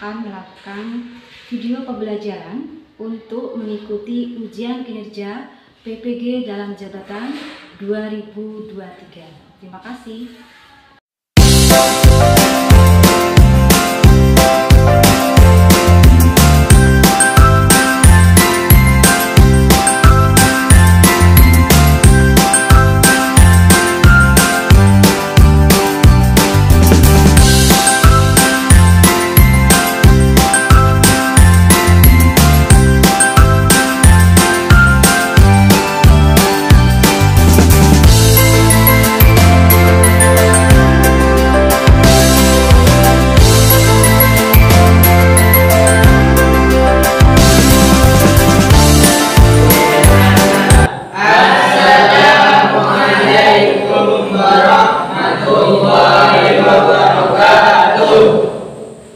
akan melakukan video pembelajaran untuk mengikuti ujian kinerja PPG dalam jabatan 2023. Terima kasih.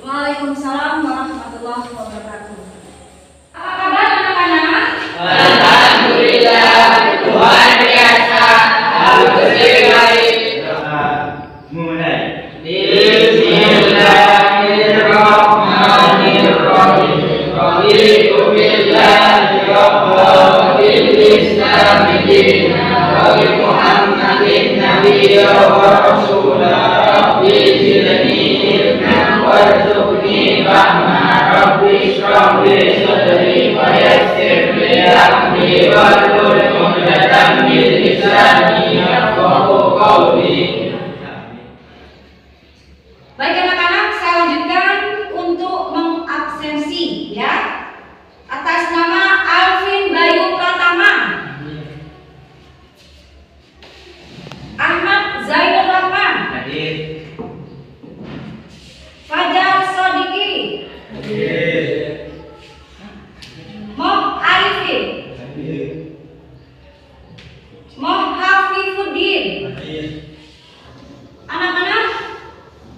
Waalaikumsalam warahmatullahi wabarakatuh. Apa kabar anak-anak? Alhamdulillah, Tuhan biasa. Mulai. Bismillahirrahmanirrahim. Raditu billahi rabban bil Islam dinan wa bi Muhammadin nabiyyan wa rasulan. Rabbi zidni ilman warzuqni fahma. Rabbi ishrah li sadri wa yassir li amri wahlul 'uqdatam min lisani yafqahu qawli. Baik anak-anak, saya lanjutkan untuk mengabsensi ya. Atas nama Alvin Bayu Pratama, Ahmad Zainul Rahman, Hadir. Fajar Sodiki, Hadir. Moh Arifin, Hadir. Moh Hafifuddin. Hadir. Anak-anak,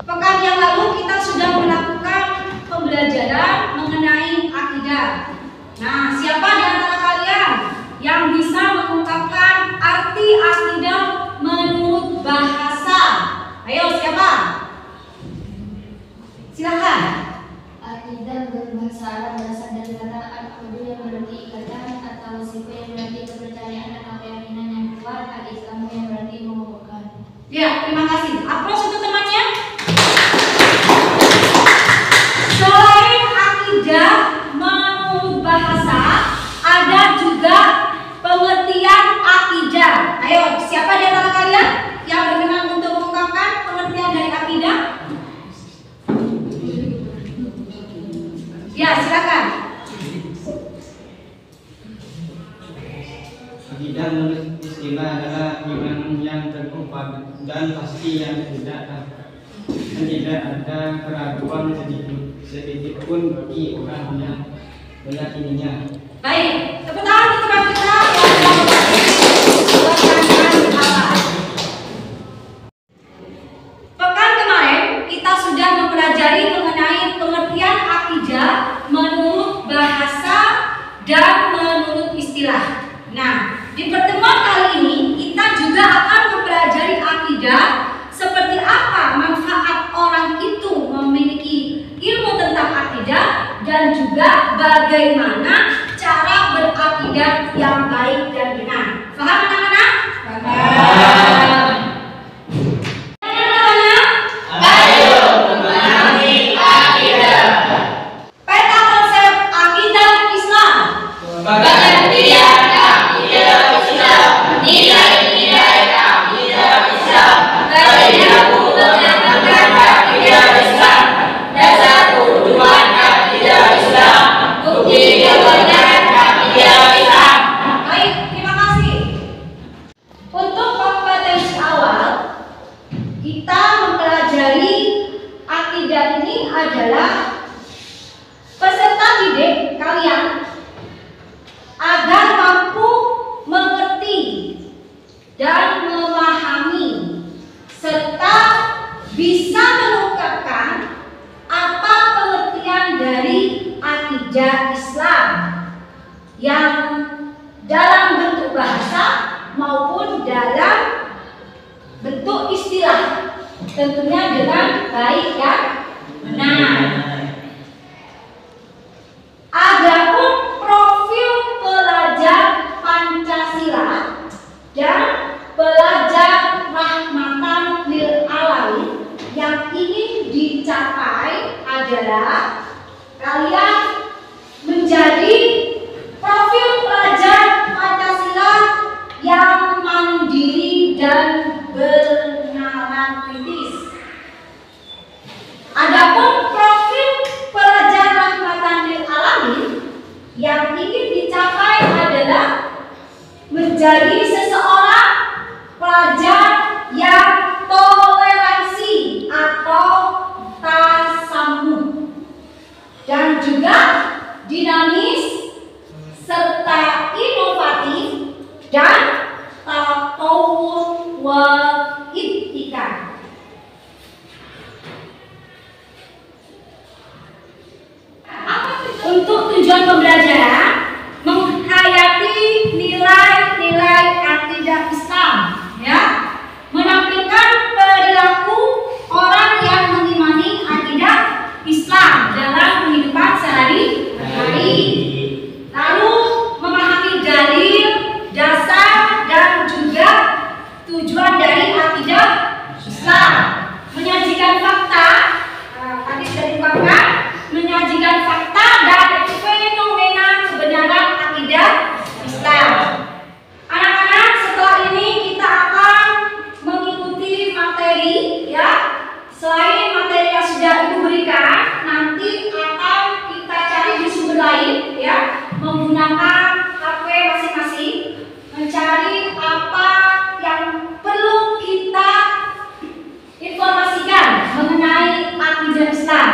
pekan yang lalu kita sudah melakukan pembelajaran mengenai akidah. Nah, siapa di antara kalian yang bisa mengungkapkan arti akidah menurut bahasa? Ayo, siapa? Silakan. Akidah berbahasa Arab berasal dari kata al-aqdu yang berarti ikatan atau sifat yang berarti kepercayaan atau keyakinan yang kuat, al-Islamu yang berarti mengukuhkan. Ya, terima kasih. Aplaus untuk temannya. Selain akidah menurut bahasa, ada juga pengertian akidah. Ayo, siapa di antara kalian yang berkenan untuk mengungkapkan pengertian dari akidah? Ya, silakan. Akidah menurut istilah adalah iman yang teguh dan pasti yang tidak ada keraguan sedikit pun bagi orang yang meyakininya. Baik, tepuk tangan untuk teman kita yang telah melakukan Allah. Pekan kemarin kita sudah mempelajari mengenai pengertian akidah menurut bahasa dan menurut istilah. Nah, di pertemuan kali ini kita juga akan mempelajari akidah, seperti apa manfaat orang itu memiliki ilmu tentang akidah, dan juga bagaimana cara berakidah yang baik dan benar. Paham anak-anak? Paham. Ayo memahami akidah. Peta konsep akidah Islam. Pengertian akidah Islam. Nilai-nilai akidah Islam. Perilaku mengamalkan akidah Islam. Dasar tujuan akidah Islam. Bukti kebenaran akidah Islam. Baik, terima kasih. Untuk kompetensi awal, kita mempelajari akidah ini adalah peserta didik kalian agar mampu mengerti dan memahami serta bisa mengungkapkan apa pengertian dari akidah Islam yang dalam bentuk bahasa maupun dalam bentuk istilah, tentunya dengan baik dan benar. adalah kalian menjadi profil pelajar Pancasila yang mandiri dan bernalar kritis. Adapun profil pelajar rahmatan lil alamin yang ingin dicapai adalah menjadi seseorang pelajar yang toleransi atau tasamuh dan juga dinamis serta inovatif dan tatawur wa ittikan. Untuk tujuan pembelajaran menghayati nilai-nilai akidah Islam, ya, menampilkan perilaku orang yang mengimani akidah Islam dalam kehidupan sehari-hari, lalu memahami dalil, dasar, dan juga tujuan dari akidah Islam, menyajikan fakta, tadi sudah diungkapkan, menyajikan fakta dan fenomena kebenaran akidah Islam. Anak-anak, setelah ini kita akan mengikuti materi, ya. Selain materi yang sudah Ibu berikan, nanti akan kita cari di sumber lain, ya, menggunakan HP masing-masing, mencari apa yang perlu kita informasikan mengenai akidah Islam.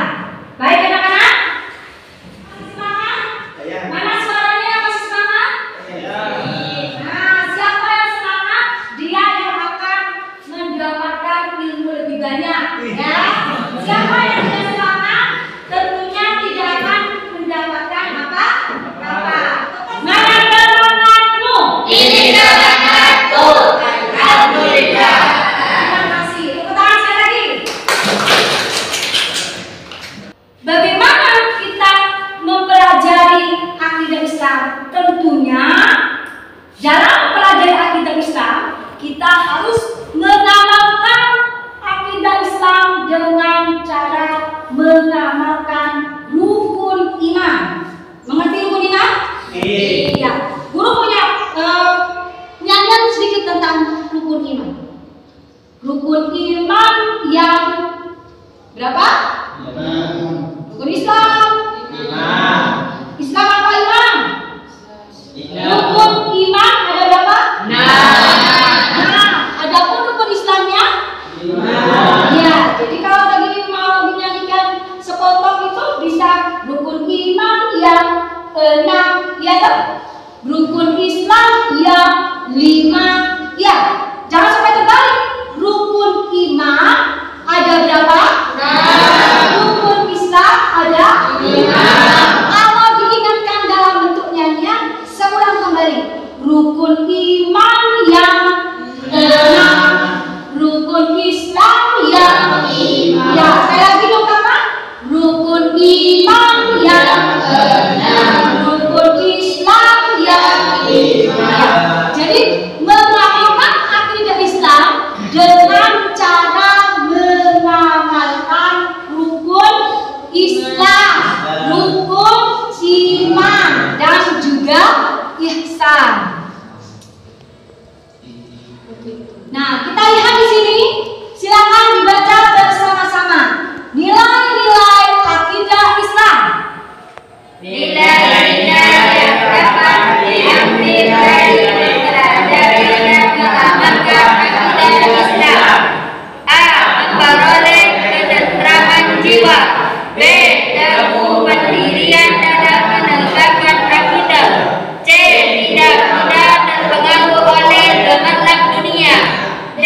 Baik anak-anak, masih semangat? Mana suaranya yang masih semangat? Nah, siapa yang semangat, dia yang akan mendapatkan ilmu lebih banyak, ya. Siapa yang tidak semangat, tentunya tidak akan mendapatkan apa? Mana semangatmu? Ini semangatku. Alhamdulillah. Terima kasih. Tepuk tangan sekali lagi. Bagaimana kita mempelajari akidah Islam? Tentunya dalam mempelajari akidah Islam, kita harus mengamalkan akidah Islam dengan cara mengamalkan rukun iman. Mengerti rukun iman? Iya. Guru punya nyanyian sedikit tentang rukun iman. Rukun iman yang berapa? Rukun Islam. Islam apa iman? Rukun iman ada berapa? Nah, adapun rukun Islamnya? Ya, jadi kalau tadi mau dinyanyikan sepotong itu bisa rukun iman yang 6, ya toh? Rukun Islam yang 5, ya. Jangan sampai terbalik. Rukun iman ada berapa? Rukun Islam ada 5. Kalau diingatkan dalam bentuk nyanyian, saya ulang kembali. Rukun iman yang 6, rukun Islam yang 5. Ya, sekali lagi dong kakak. Rukun iman yang 6, rukun Islam yang 5. Ya, jadi mengamalkan akidah Islam dengan cara mengamalkan rukun Islam, rukun iman, dan juga ihsan. Nah, kita lihat di sini. Silakan dibaca bersama-sama. Nilai-nilai akidah Islam. Nilai-nilai yang dapat diambil dari mempelajari dan mengamalkan akidah Islam. A. Memperoleh ketentraman jiwa. B. Ilmu pendirian dalam menegakkan akidah. C. Tidak mudah terpengaruh oleh gemerlap dunia. D.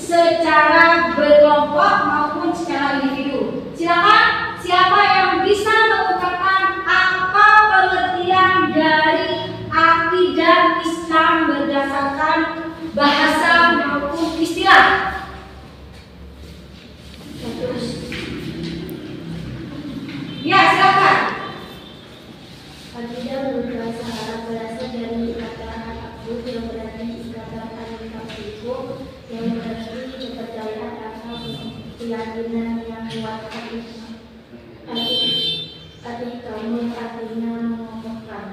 secara berkelompok maupun secara individu. Silakan, siapa yang bisa mengungkapkan apa pengertian dari akidah Islam berdasarkan bahasa maupun istilah? Ya, silakan. Akidah berbahasa Arab berasal dari kata al-aqd yang berarti ikatan al-taqdiku, yang berarti kepercayaan atau keyakinan yang kuat. Kamu artinya mengukuhkan.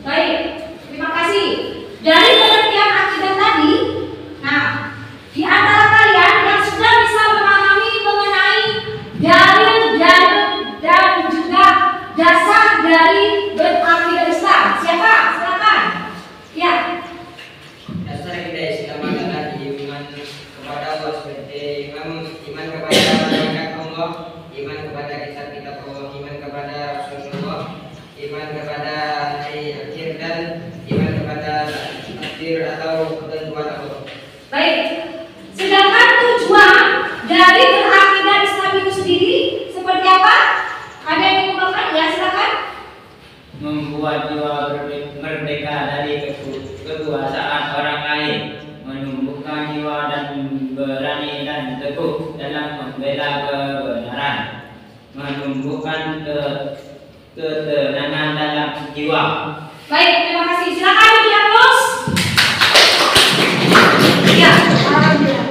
Baik, terima kasih. Dari pengertian akidah tadi, nah, di antara kalian yang sudah bisa memahami mengenai dalil-dalil dan juga dasar dari berakidah Islam, siapa? Silakan. Ya. Dasar akidah Islam adalah iman kepada Allah seperti iman kepada malaikat Allah, iman kepada kitab-kitab Allah, iman kepada Rasulullah, iman kepada hari akhir, dan iman kepada takdir atau ketentuan Allah. Baik. Sedangkan tujuan dari berakidah Islam itu sendiri seperti apa? Ada yang mengungkapkan? Ya, silakan. Membuat jiwa merdeka dari kekuasaan orang lain, menumbuhkan jiwa dan berani dan teguh dalam membela kebenaran, menumbuhkan ketenangan dalam jiwa. Baik, terima kasih. Silakan terus. Ya, alhamdulillah.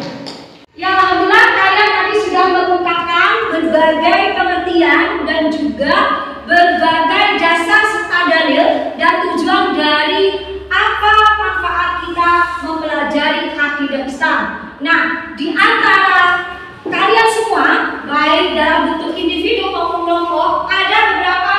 Ya, alhamdulillah kalian tadi sudah mengungkapkan berbagai pengertian dan juga berbagai dasar serta dalil dan tujuan dari apa manfaat kita mempelajari akidah Islam. Nah, di antara kalian semua, baik dalam bentuk individu maupun kelompok, ada beberapa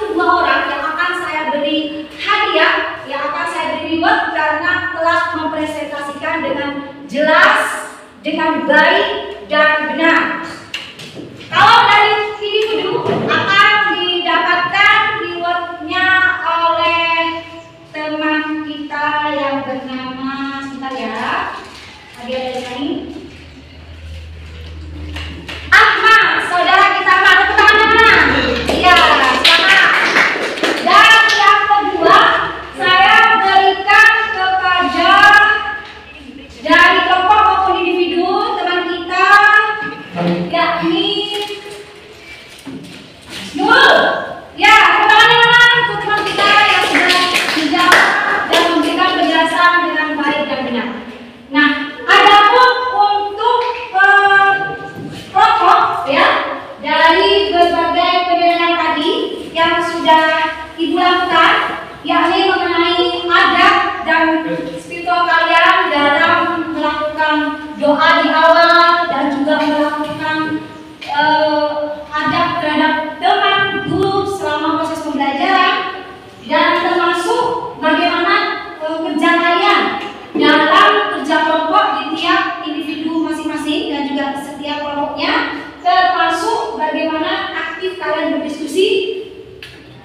1-2 orang yang akan saya beri hadiah, yang akan saya beri reward karena telah mempresentasikan dengan jelas, dengan baik dan benar. Kalau dari individu akan didapatkan rewardnya oleh teman kita yang bernama, sebentar ya, hadiah dari kami, Ahmad, saudara kita Ahmad, tepuk tangan mana? Iya, silakan. Dan yang kedua, saya berikan kepada dari kelompok maupun individu teman kita, yakni Nul. Ya, tepuk tangan mana untuk teman kita yang sudah menjawab dan memberikan penjelasan dengan baik dan benar. Nah, adapun untuk kelompok ya dari berbagai penilaian tadi yang sudah Ibu lakukan, yakni mengenai adab dan spiritual kalian dalam melakukan doa di awal dan juga melakukan adab terhadap teman guru selama proses pembelajaran, dan termasuk bagaimana kerja kalian dalam kerja kelompok di tiap individu masing-masing dan juga setiap kelompoknya, termasuk bagaimana aktif kalian berdiskusi.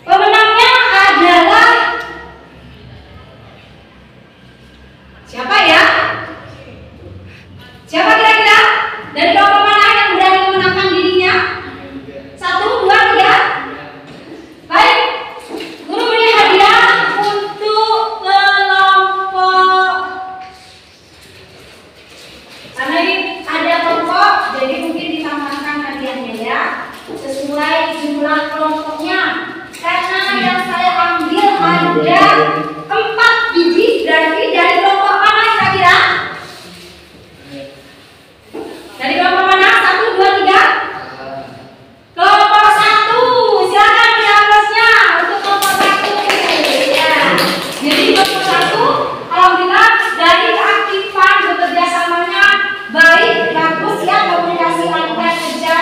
Pemenangnya adalah siapa ya? Siapa kira-kira? Dari kelompok mana yang berani memenangkan dirinya? 1, 2, 3. Baik, guru beri hadiah untuk kelompok. Karena ini ada kelompok, jadi mungkin ditambahkan hadiahnya ya, sesuai jumlah kelompoknya. Karena yang saya ambil ada 4 biji, berarti dari kelompok mana kira-kira? Dari kelompok mana? 1, 2, 3. Kelompok 1, silakan di atasnya untuk kelompok 1. Ya, jadi kelompok 1, alhamdulillah dari keaktifan bekerja samanya baik, bagus ya, komunikasi antar kerja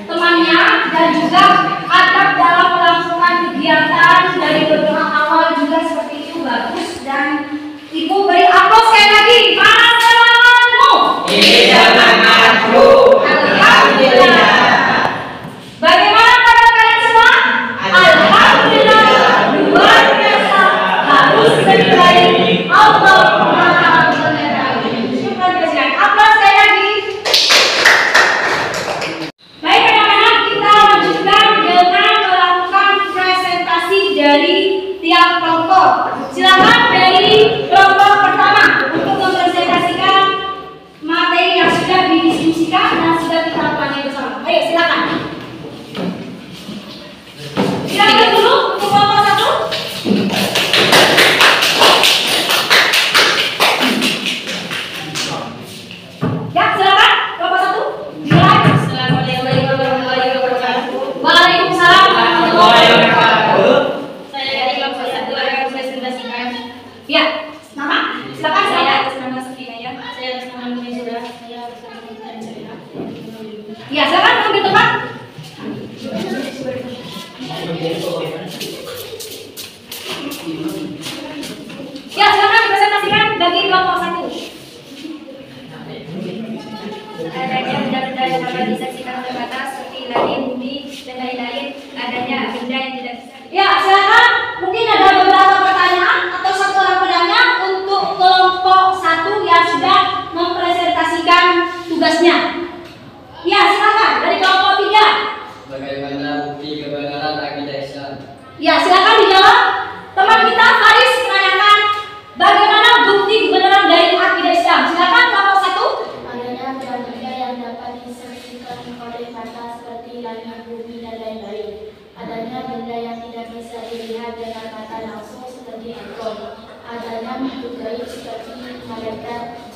temannya, dan juga adab dalam melakukan kegiatan dari berdoa awal juga seperti itu bagus, dan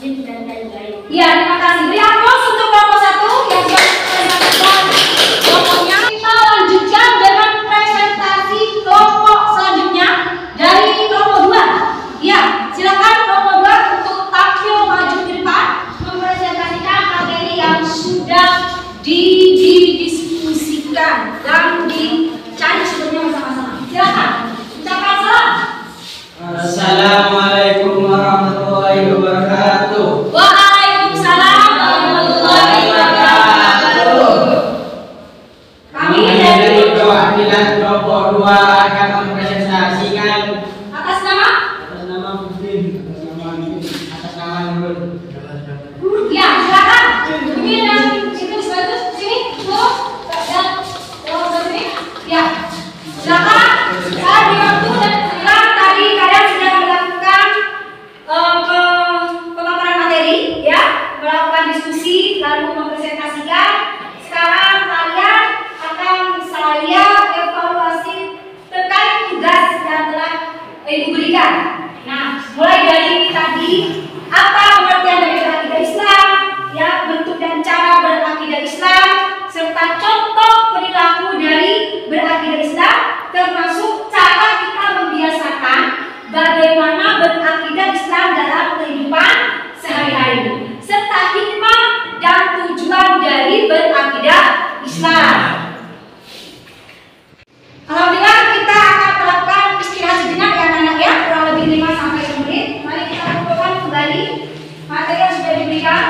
dan lain-lain. Iya, terima kasih. Beri aplaus untuk kelompok 1 yang sudah menyampaikan kelompoknya. Kita lanjutkan dengan presentasi kelompok selanjutnya dari kelompok 2. Ya, silakan kelompok 2 untuk tampil maju ke depan mempresentasikan materi yang sudah didiskusikan dan dicari sumbernya bersama-sama. Silakan. Ucapkan salam. Assalamualaikum warahmatullahi wabarakatuh. Waalaikumsalam warahmatullahi wabarakatuh. Kami dari perwakilan kelompok 2 akan mempresentasikan atas nama Muslim, atas nama Nurul. ya, silakan. Ini dan situ sini terus dan sini. Ya, silakan. Saya di waktu dan silakan tadi kalian sudah melakukan pemaparan materi, ya, melakukan diskusi lalu mempresentasikan. Sekarang kalian akan saya evaluasi terkait tugas yang telah Ibu berikan. Nah, mulai dari tadi apa pengertian dari berakidah Islam, ya, bentuk dan cara berakidah Islam, serta contoh perilaku dari berakidah Islam, termasuk cara kita membiasakan bagaimana berakidah Islam dalam kehidupan sehari-hari, serta hikmah dan tujuan dari berakidah Islam. Alhamdulillah kita akan melakukan istirahat sejenak ya anak-anak ya, kurang lebih 5-10 menit. Mari kita kumpulkan kembali materi yang sudah diberikan.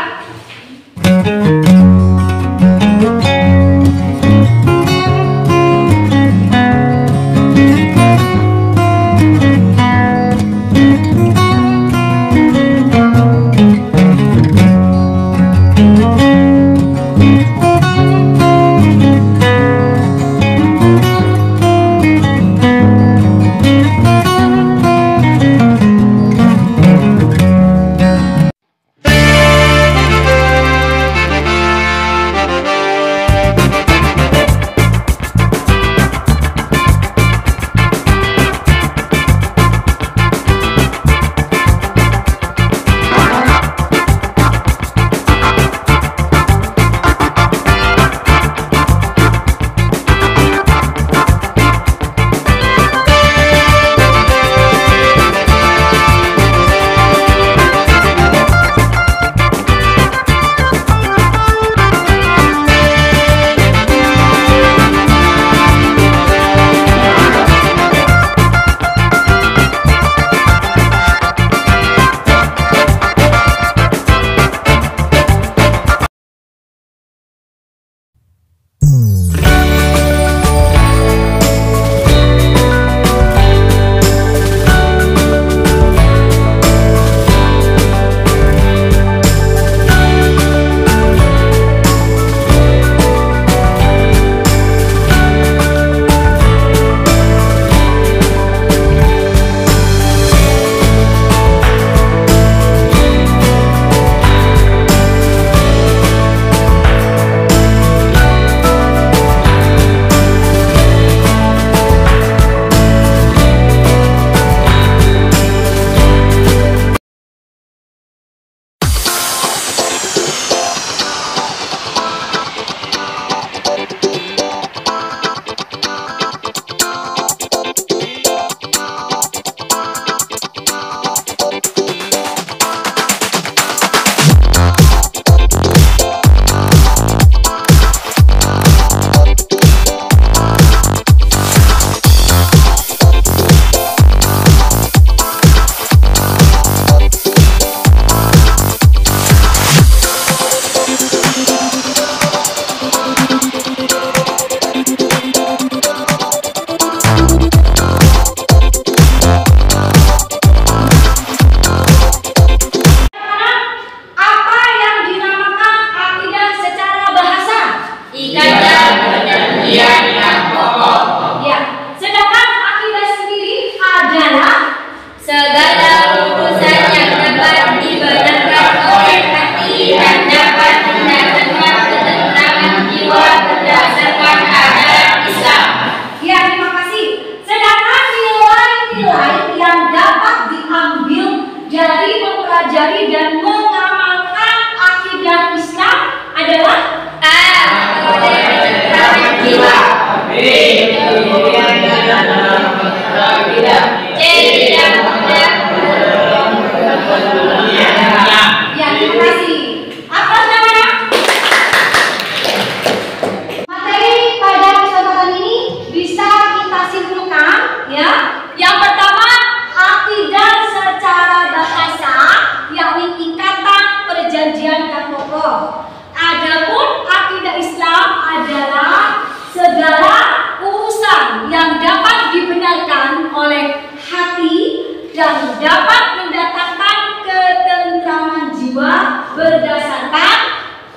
perjanjian yang pokok. Adapun akidah Islam adalah segala urusan yang dapat dibenarkan oleh hati dan dapat mendatangkan ketentraman jiwa berdasarkan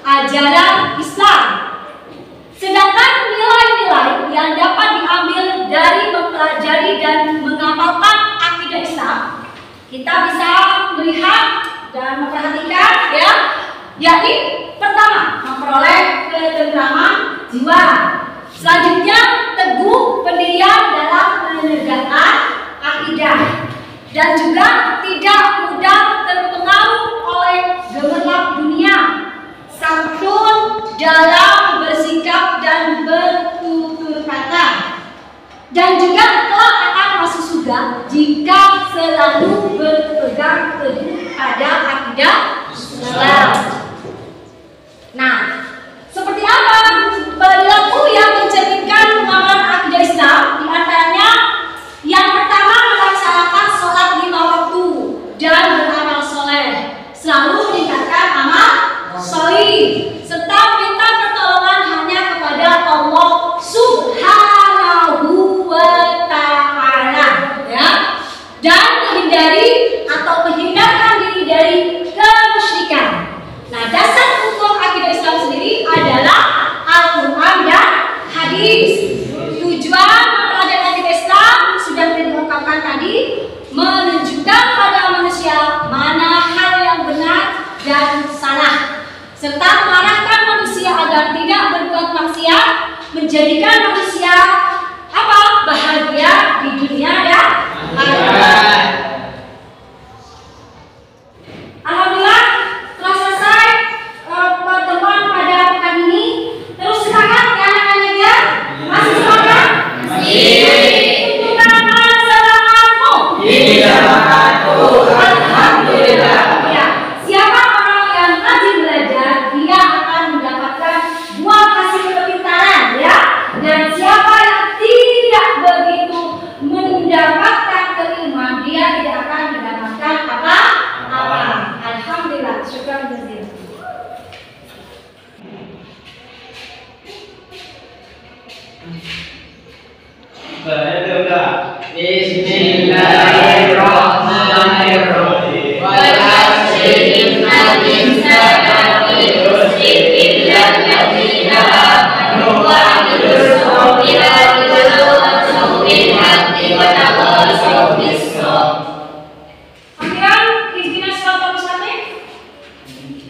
ajaran Islam. Sedangkan nilai-nilai yang dapat diambil dari mempelajari dan mengamalkan akidah Islam, kita bisa melihat dan memperhatikan ya, yakni pertama, memperoleh ketentraman jiwa. Selanjutnya, teguh pendirian dalam menegakkan akidah dan juga tidak mudah terpengaruh oleh gemerlap dunia, santun dalam bersikap dan bertutur kata, dan juga kelak akan masuk surga jika selalu berpegang teguh pada akidah Islam. Nah, seperti apa perilaku yang mencerminkan pemahaman akidah Islam? Di antaranya yang pertama, melaksanakan sholat 5 waktu dan beramal soleh, selalu meningkatkan amal sholih, serta minta pertolongan hanya kepada Allah Subhanahu wa Ta'ala, ya, dan menghindarkan diri dari kemusyrikan. Nah, dasar hukum akidah Islam sendiri adalah Al-Quran dan hadis. Tujuan mempelajari akidah Islam sudah diungkapkan tadi, menunjukkan pada manusia mana hal yang benar dan salah, serta mengarahkan manusia agar tidak berbuat maksiat, menjadikan manusia bahagia di dunia dan akhirat. Alhamdulillah telah selesai pertemuan pada pekan ini. Terus semangat ya anak-anak ya. Masih semangat? Tunjukkan semangatmu. Alhamdulillah. Ya, siapa orang yang rajin belajar, dia akan mendapatkan buah hasil kepintaran ya. Dan siapa yang tidak begitu mendapatkan keilmuan, dia tidak akan mendapatkan apa-apa. Alhamdulillah, syukur jazilan. Bismillahirrahmanirrahim.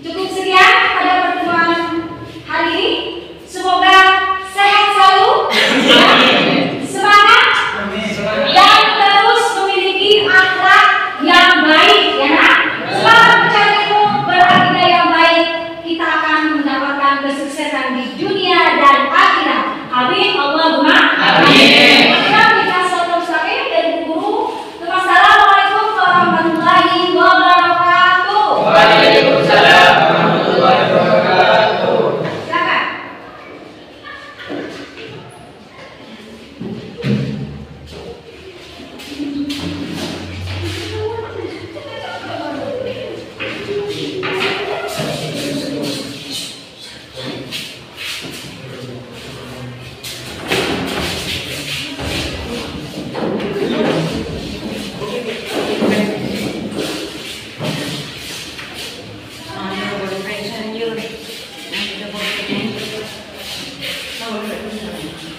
Cukup sekian pada pertemuan hari ini. Semoga sehat selalu, semangat, dan terus memiliki akhlak yang baik, ya nak. Semangat mencari ilmu, berakidah yang baik, kita akan mendapatkan kesuksesan di dunia dan akhirat. Amin. Allahumma amin. Kita selalu sakit dari guru. Wassalamualaikum warahmatullahi wabarakatuh. Waalaikumsalam warahmatullahi wabarakatuh. Silakan.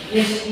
Yes.